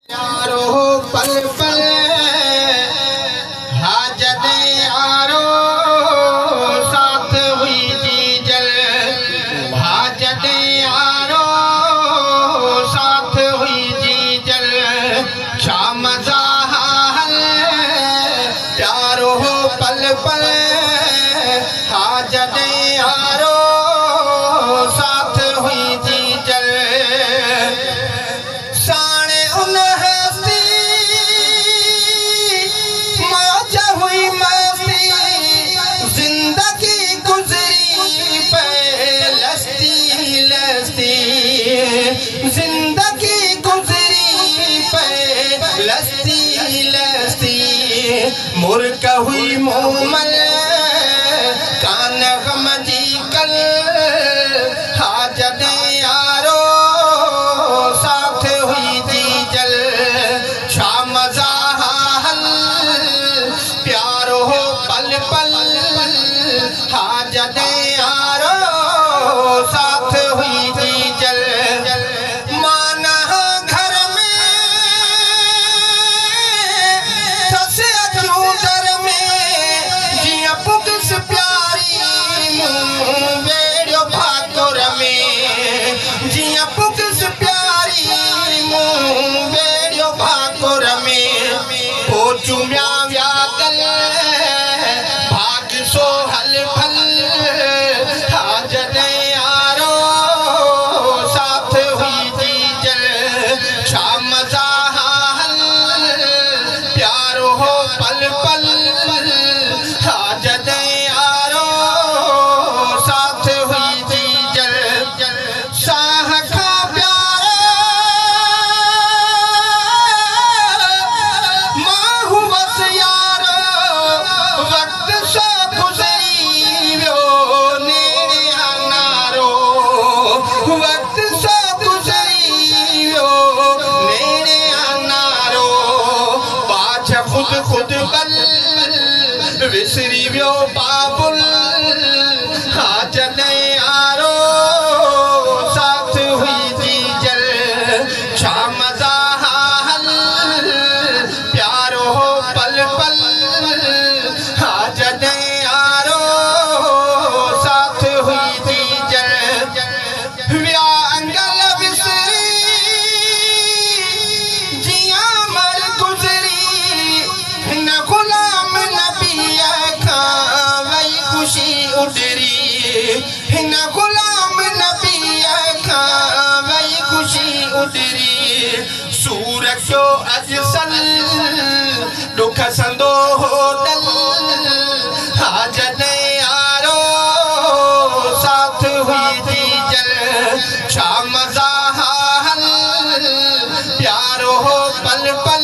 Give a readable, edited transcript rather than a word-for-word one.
यारो पल पल हाजत यारो साथ हुई जी जल हाजत यारो साथ हुई जी जल क्या मजा हाल प्यारो पल पल हाजत यारो साथ हुई जी जल साणे उन हस्ती मौज हुई मस्ती जिंदगी गुजरी पे लस्ती लस्ती जिंदगी गुजरी पे लस्ती लस्ती मुर्क हुई मोमल कान गम जी कल हाजत यारो साथ हुई जी जल छा मजा हाल प्यारो पल पल हाजत यारो साथ हुई जी जल माना घर में सस अचूं दर में जियां पुकस प्यारी मूं वेड़ियो भाकुर में जियां पुकस प्यारी मूं वेड़ियो भाकुर में पोचू म्या व्यागल भाग सो हल फल हाजत यारो साथ हुई जी जल छा मजा हाल प्यारो पल पल हाजत यारो साथ हुई जी जल साह का प्यारा मां हुवस यारो वक्त सो गुज़री वियो नेड़े अनारो वक्त सो गुज़री वियो नेड़े अनारो बाछ खुद खुद बल विसरी वियो बाबुल हाजत यारो साथ हुई जी जल छा मजा हाल प्यारो पल पल हाजत यारो साथ हुई जी जल व्या अंगल विसरी जियां मर गुज़री हिन गुलाम नबीअ खां वई खुशी उडरी हिन गुलाम नबीअ खां वई खुशी उडरी सूर कयो अजसल दुख संदो होटल हाजत यारो साथ हुई जी जल छा मजा हाल प्यारो पल पल